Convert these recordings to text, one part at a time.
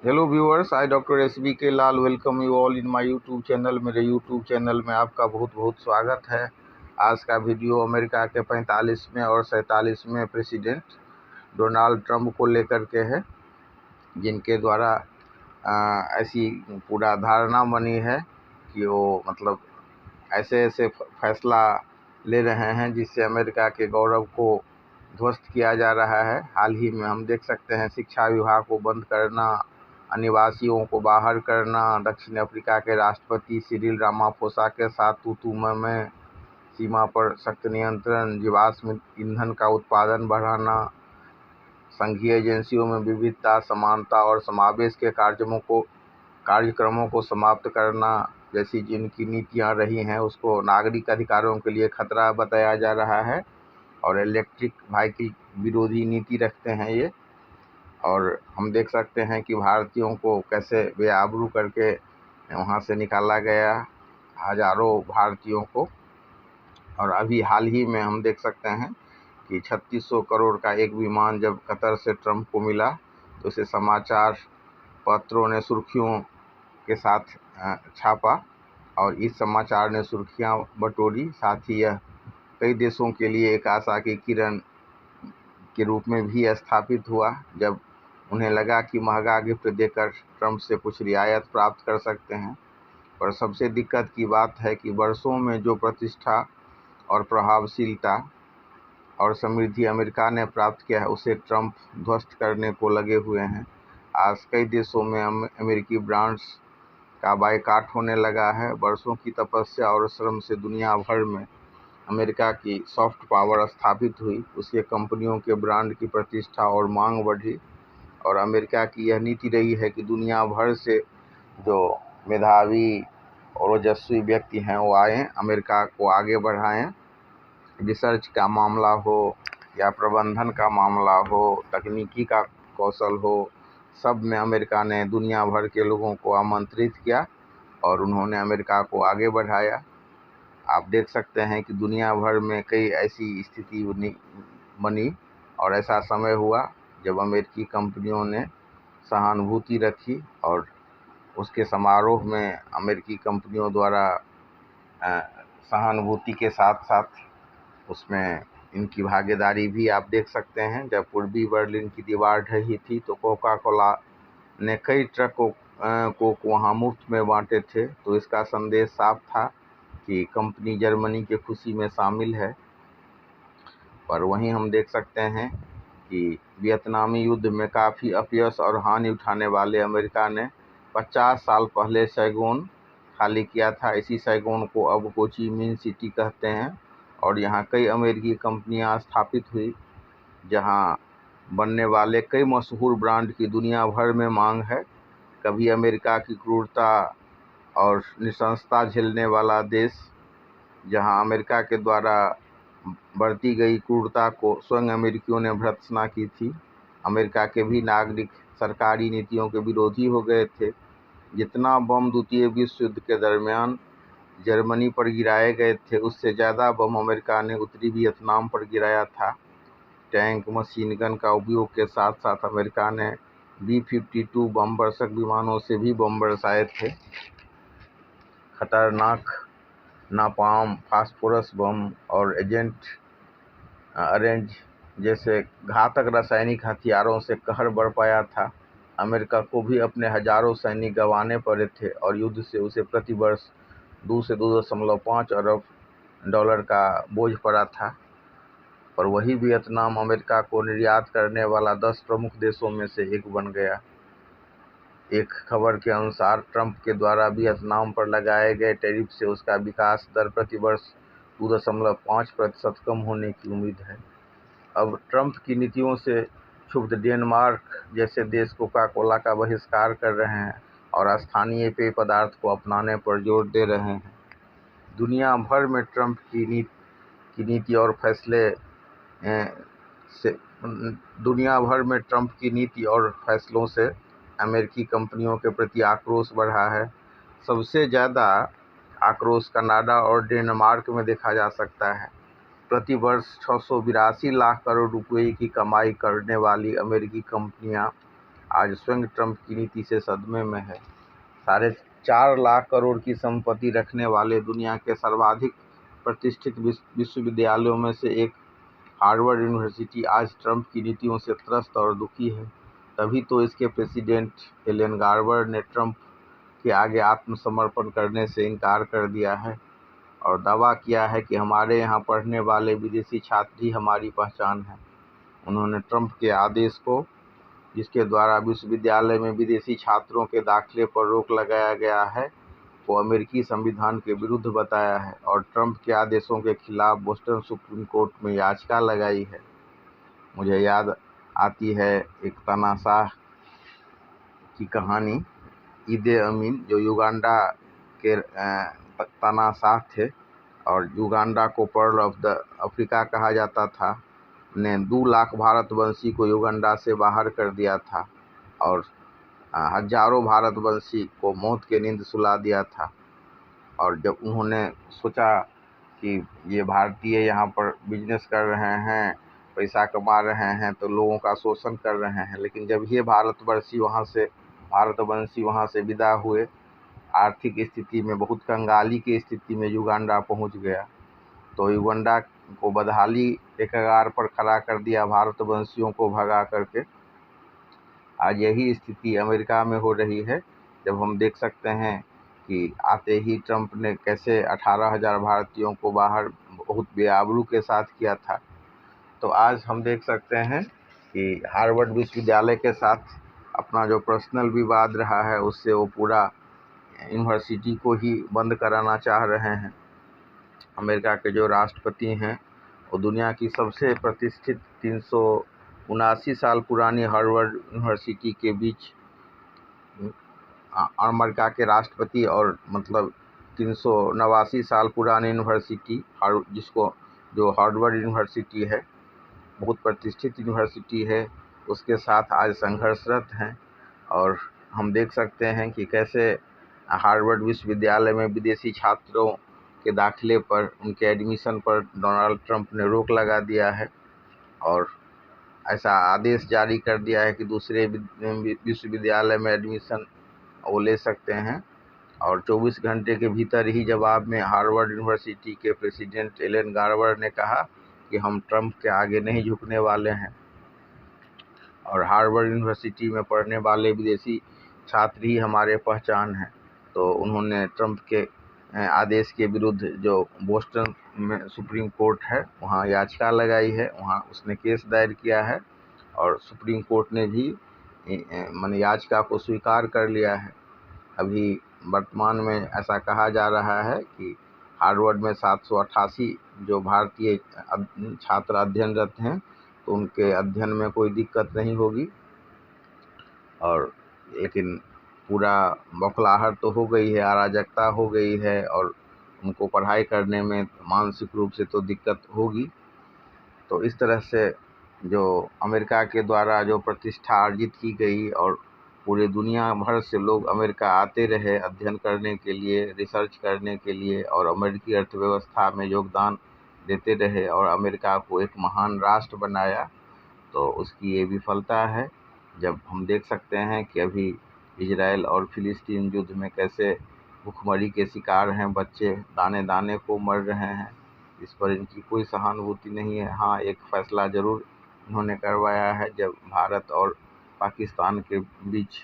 Hello viewers, I doctor S B K Lal welcome you all in my YouTube channel. मेरे YouTube channel में आपका बहुत बहुत स्वागत है। आज का वीडियो अमेरिका के 45वें और 47वें प्रेसिडेंट डोनाल्ड ट्रंप को लेकर के है, जिनके द्वारा ऐसी पूरा धारणा बनी है कि वो मतलब ऐसे ऐसे फैसला ले रहे हैं जिससे अमेरिका के गौरव को ध्वस्त किया जा रहा है। हाल ही में हम देख सकते हैं शिक्षा विभाग को बंद करना, अनिवासियों को बाहर करना, दक्षिण अफ्रीका के राष्ट्रपति सिरिल रामाफोसा के साथ तू-तू मैं, सीमा पर सख्त नियंत्रण, जीवाश्म ईंधन का उत्पादन बढ़ाना, संघीय एजेंसियों में विविधता, समानता और समावेश के कार्यक्रमों को समाप्त करना जैसी जिनकी नीतियां रही हैं उसको नागरिक अधिकारों के लिए खतरा बताया जा रहा है। और इलेक्ट्रिक व्हीकल विरोधी नीति रखते हैं ये। और हम देख सकते हैं कि भारतीयों को कैसे बेआबरू करके वहाँ से निकाला गया, हजारों भारतीयों को। और अभी हाल ही में हम देख सकते हैं कि 3600 करोड़ का एक विमान जब कतर से ट्रंप को मिला तो इसे समाचार पत्रों ने सुर्खियों के साथ छापा और इस समाचार ने सुर्खियां बटोरी। साथ ही यह कई देशों के लिए एक आशा की किरण के रूप में भी स्थापित हुआ, जब उन्हें लगा कि महंगा गिफ्ट देकर ट्रंप से कुछ रियायत प्राप्त कर सकते हैं। पर सबसे दिक्कत की बात है कि वर्षों में जो प्रतिष्ठा और प्रभावशीलता और समृद्धि अमेरिका ने प्राप्त किया है उसे ट्रंप ध्वस्त करने को लगे हुए हैं। आज कई देशों में अमेरिकी ब्रांड्स का बायकॉट होने लगा है। वर्षों की तपस्या और श्रम से दुनिया भर में अमेरिका की सॉफ्ट पावर स्थापित हुई, उसके कंपनियों के ब्रांड की प्रतिष्ठा और मांग बढ़ी। और अमेरिका की यह नीति रही है कि दुनिया भर से जो मेधावी और ओजस्वी व्यक्ति हैं वो आएँ, अमेरिका को आगे बढ़ाएं। रिसर्च का मामला हो या प्रबंधन का मामला हो, तकनीकी का कौशल हो, सब में अमेरिका ने दुनिया भर के लोगों को आमंत्रित किया और उन्होंने अमेरिका को आगे बढ़ाया। आप देख सकते हैं कि दुनिया भर में कई ऐसी स्थिति बनी और ऐसा समय हुआ जब अमेरिकी कंपनियों ने सहानुभूति रखी और उसके समारोह में अमेरिकी कंपनियों द्वारा सहानुभूति के साथ साथ उसमें इनकी भागीदारी भी आप देख सकते हैं। जब पूर्वी बर्लिन की दीवार ढही थी तो कोका कोला ने कई ट्रकों को वहाँ मुफ्त में बांटे थे, तो इसका संदेश साफ था कि कंपनी जर्मनी की खुशी में शामिल है। पर वहीं हम देख सकते हैं कि वियतनामी युद्ध में काफ़ी अपयश और हानि उठाने वाले अमेरिका ने 50 साल पहले सैगोन खाली किया था। इसी सैगोन को अब हो ची मिन्ह सिटी कहते हैं और यहाँ कई अमेरिकी कंपनियाँ स्थापित हुई, जहाँ बनने वाले कई मशहूर ब्रांड की दुनिया भर में मांग है। कभी अमेरिका की क्रूरता और नृशंसता झेलने वाला देश, जहाँ अमेरिका के द्वारा बढ़ती गई क्रूरता को स्वयं अमेरिकियों ने भर्त्सना की थी। अमेरिका के भी नागरिक सरकारी नीतियों के विरोधी हो गए थे। जितना बम द्वितीय विश्व युद्ध के दरमियान जर्मनी पर गिराए गए थे, उससे ज़्यादा बम अमेरिका ने उत्तरी वियतनाम पर गिराया था। टैंक, मशीन गन का उपयोग के साथ साथ अमेरिका ने B-52 बम वर्षक विमानों से भी बम बरसाए थे। खतरनाक नापाम, फास्फोरस बम और एजेंट ऑरेंज जैसे घातक रासायनिक हथियारों से कहर बरपाया था। अमेरिका को भी अपने हजारों सैनिक गंवाने पड़े थे और युद्ध से उसे प्रति वर्ष 2 से 2.5 अरब डॉलर का बोझ पड़ा था। पर वही वियतनाम अमेरिका को निर्यात करने वाला 10 प्रमुख देशों में से एक बन गया। एक खबर के अनुसार ट्रंप के द्वारा वियतनाम पर लगाए गए टैरिफ से उसका विकास दर प्रति वर्ष 2.5% कम होने की उम्मीद है। अब ट्रंप की नीतियों से क्षुब्ध डेनमार्क जैसे देश कोका कोला का बहिष्कार कर रहे हैं और स्थानीय पेय पदार्थ को अपनाने पर जोर दे रहे हैं। दुनिया भर में ट्रंप की नीति और फैसले से दुनिया भर में ट्रंप की नीति और फैसलों से अमेरिकी कंपनियों के प्रति आक्रोश बढ़ा है। सबसे ज़्यादा आक्रोश कनाडा और डेनमार्क में देखा जा सकता है। प्रति वर्ष 682 लाख करोड़ रुपए की कमाई करने वाली अमेरिकी कंपनियां आज स्वयं ट्रंप की नीति से सदमे में है। 4.5 करोड़ की संपत्ति रखने वाले दुनिया के सर्वाधिक प्रतिष्ठित विश्वविद्यालयों में से एक हार्वर्ड यूनिवर्सिटी आज ट्रंप की नीतियों से त्रस्त और दुखी है। तभी तो इसके प्रेसिडेंट एलन गार्बर ने ट्रंप के आगे आत्मसमर्पण करने से इनकार कर दिया है और दावा किया है कि हमारे यहाँ पढ़ने वाले विदेशी छात्र ही हमारी पहचान है। उन्होंने ट्रंप के आदेश को, जिसके द्वारा विश्वविद्यालय में विदेशी छात्रों के दाखिले पर रोक लगाया गया है, वो अमेरिकी संविधान के विरुद्ध बताया है और ट्रंप के आदेशों के खिलाफ बोस्टन सुप्रीम कोर्ट में याचिका लगाई है। मुझे याद आती है एक तानाशाह की कहानी। ईद अमीन जो युगांडा के तानाशाह थे और युगांडा को पर्ल ऑफ द अफ्रीका कहा जाता था, ने 2 लाख भारतवंशी को युगांडा से बाहर कर दिया था और हजारों भारतवंशी को मौत की नींद सुला दिया था। और जब उन्होंने सोचा कि ये भारतीय यहाँ पर बिजनेस कर रहे हैं, पैसा कमा रहे हैं, तो लोगों का शोषण कर रहे हैं, लेकिन जब ये भारतवंशी वहाँ से विदा हुए, आर्थिक स्थिति में बहुत कंगाली की स्थिति में युगांडा पहुँच गया, तो युगांडा को बदहाली के कगार पर खड़ा कर दिया भारतवंशियों को भगा करके। आज यही स्थिति अमेरिका में हो रही है, जब हम देख सकते हैं कि आते ही ट्रंप ने कैसे 18,000 भारतीयों को बाहर बहुत बेआबरू के साथ किया था। तो आज हम देख सकते हैं कि हार्वर्ड विश्वविद्यालय के साथ अपना जो पर्सनल विवाद रहा है, उससे वो पूरा यूनिवर्सिटी को ही बंद कराना चाह रहे हैं। अमेरिका के जो राष्ट्रपति हैं, वो दुनिया की सबसे प्रतिष्ठित 379 साल पुरानी हार्वर्ड यूनिवर्सिटी के बीच अमेरिका के राष्ट्रपति और मतलब 389 साल पुरानी यूनिवर्सिटी जो हार्वर्ड यूनिवर्सिटी है, बहुत प्रतिष्ठित यूनिवर्सिटी है, उसके साथ आज संघर्षरत हैं। और हम देख सकते हैं कि कैसे हार्वर्ड विश्वविद्यालय में विदेशी छात्रों के दाखिले पर, उनके एडमिशन पर डोनाल्ड ट्रंप ने रोक लगा दिया है और ऐसा आदेश जारी कर दिया है कि दूसरे विश्वविद्यालय में एडमिशन वो ले सकते हैं। और 24 घंटे के भीतर ही जवाब में हार्वर्ड यूनिवर्सिटी के प्रेसिडेंट एलन गार्बर ने कहा कि हम ट्रंप के आगे नहीं झुकने वाले हैं और हार्वर्ड यूनिवर्सिटी में पढ़ने वाले विदेशी छात्र ही हमारे पहचान हैं। तो उन्होंने ट्रंप के आदेश के विरुद्ध जो बोस्टन में सुप्रीम कोर्ट है, वहाँ याचिका लगाई है, वहाँ उसने केस दायर किया है और सुप्रीम कोर्ट ने भी याचिका को स्वीकार कर लिया है। अभी वर्तमान में ऐसा कहा जा रहा है कि हार्वर्ड में 788 जो भारतीय छात्र अध्ययनरत हैं, तो उनके अध्ययन में कोई दिक्कत नहीं होगी। और लेकिन पूरा बौखलाहट तो हो गई है, अराजकता हो गई है और उनको पढ़ाई करने में मानसिक रूप से तो दिक्कत होगी। तो इस तरह से जो अमेरिका के द्वारा जो प्रतिष्ठा अर्जित की गई और पूरे दुनिया भर से लोग अमेरिका आते रहे अध्ययन करने के लिए, रिसर्च करने के लिए और अमेरिकी अर्थव्यवस्था में योगदान देते रहे और अमेरिका को एक महान राष्ट्र बनाया, तो उसकी ये विफलता है। जब हम देख सकते हैं कि अभी इजराइल और फिलिस्तीन युद्ध में कैसे भुखमरी के शिकार हैं, बच्चे दाने दाने को मर रहे हैं, इस पर इनकी कोई सहानुभूति नहीं है। हाँ, एक फैसला ज़रूर इन्होंने करवाया है, जब भारत और पाकिस्तान के बीच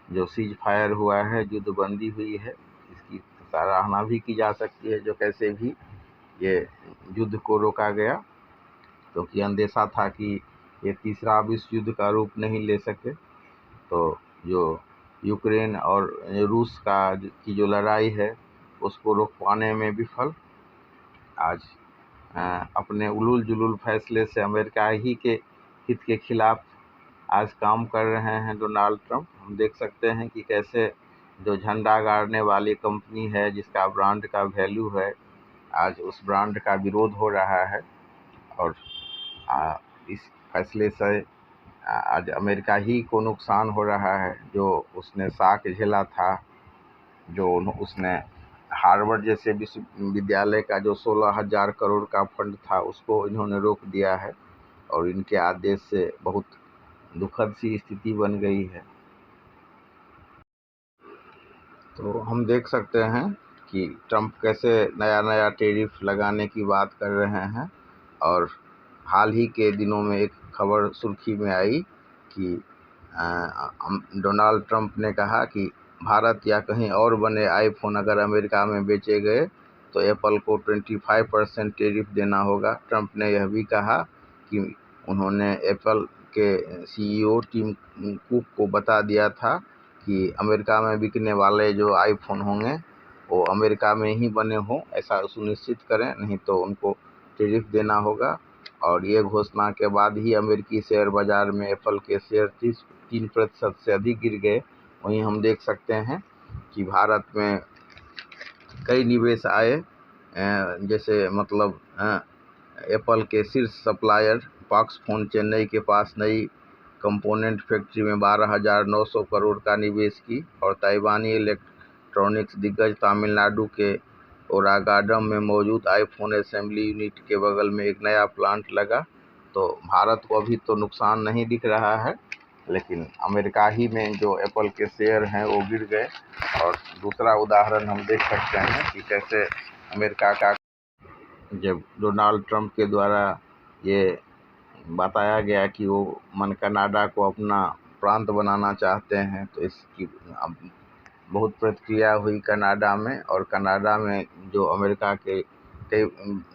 जो सीज फायर हुआ है, युद्धबंदी हुई है, इसकी सराहना भी की जा सकती है, जो कैसे भी ये युद्ध को रोका गया, क्योंकि अंदेशा था कि ये तीसरा विश्व युद्ध का रूप नहीं ले सके। तो जो यूक्रेन और रूस की जो लड़ाई है, उसको रोक पाने में विफल। आज अपने उलूल जुलूल फैसले से अमेरिका ही के हित के खिलाफ आज काम कर रहे हैं डोनाल्ड ट्रंप। हम देख सकते हैं कि कैसे जो झंडा गाड़ने वाली कंपनी है, जिसका ब्रांड का वैल्यू है, आज उस ब्रांड का विरोध हो रहा है और इस फैसले से आज अमेरिका ही को नुकसान हो रहा है। जो उसने साख झेला था, जो उसने हार्वर्ड जैसे विश्वविद्यालय का जो 16,000 करोड़ का फंड था, उसको इन्होंने रोक दिया है और इनके आदेश से बहुत दुखद सी स्थिति बन गई है। तो हम देख सकते हैं कि ट्रंप कैसे नया नया टैरिफ लगाने की बात कर रहे हैं। और हाल ही के दिनों में एक खबर सुर्खी में आई कि डोनाल्ड ट्रंप ने कहा कि भारत या कहीं और बने आईफोन अगर अमेरिका में बेचे गए तो एप्पल को 25% टैरिफ देना होगा। ट्रंप ने यह भी कहा कि उन्होंने एप्पल के सीईओ टिम कुक को बता दिया था कि अमेरिका में बिकने वाले जो आईफोन होंगे वो अमेरिका में ही बने हों, ऐसा सुनिश्चित करें, नहीं तो उनको टैरिफ देना होगा। और ये घोषणा के बाद ही अमेरिकी शेयर बाजार में एप्पल के शेयर 3% से अधिक गिर गए। वहीं हम देख सकते हैं कि भारत में कई निवेश आए, जैसे मतलब एप्पल के शीर्ष सप्लायर फॉक्सकॉन चेन्नई के पास नई कंपोनेंट फैक्ट्री में 12,900 करोड़ का निवेश की। और ताइवानी इलेक्ट्रॉनिक्स दिग्गज तमिलनाडु के ओरागाडम में मौजूद आईफोन असेंबली यूनिट के बगल में एक नया प्लांट लगा। तो भारत को अभी तो नुकसान नहीं दिख रहा है, लेकिन अमेरिका ही में जो एप्पल के शेयर हैं वो गिर गए। और दूसरा उदाहरण हम देख सकते हैं कि कैसे अमेरिका का जब डोनाल्ड ट्रंप के द्वारा ये बताया गया कि वो कनाडा को अपना प्रांत बनाना चाहते हैं, तो इसकी बहुत प्रतिक्रिया हुई कनाडा में। और कनाडा में जो अमेरिका के कई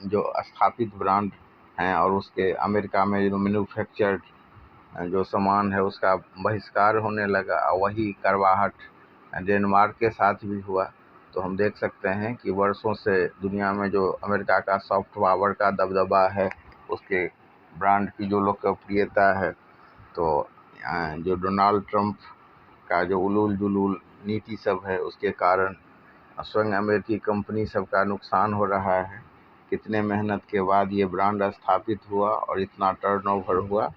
जो स्थापित ब्रांड हैं और उसके अमेरिका में जो मैन्युफैक्चर्ड जो सामान है उसका बहिष्कार होने लगा। वही करवाहट डेनमार्क के साथ भी हुआ। तो हम देख सकते हैं कि वर्षों से दुनिया में जो अमेरिका का सॉफ्ट पावर का दबदबा है, उसके ब्रांड की जो लोकप्रियता है, तो जो डोनाल्ड ट्रंप का जो उलूल जुलूल नीति सब है उसके कारण स्वयं अमेरिकी कंपनी सब का नुकसान हो रहा है। कितने मेहनत के बाद ये ब्रांड स्थापित हुआ और इतना टर्नओवर हुआ।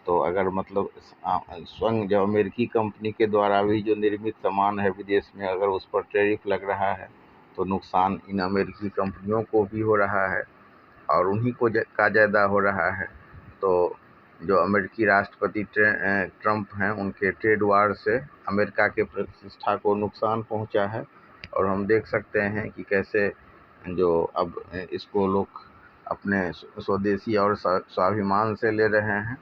तो अगर मतलब स्वयं जो अमेरिकी कंपनी के द्वारा भी जो निर्मित सामान है विदेश में, अगर उस पर टैरिफ लग रहा है तो नुकसान इन अमेरिकी कंपनियों को भी हो रहा है और उन्हीं को का ज़्यादा हो रहा है। तो जो अमेरिकी राष्ट्रपति ट्रंप हैं, उनके ट्रेड वार से अमेरिका के प्रतिष्ठा को नुकसान पहुंचा है। और हम देख सकते हैं कि कैसे जो अब इसको लोग अपने स्वदेशी और स्वाभिमान से ले रहे हैं।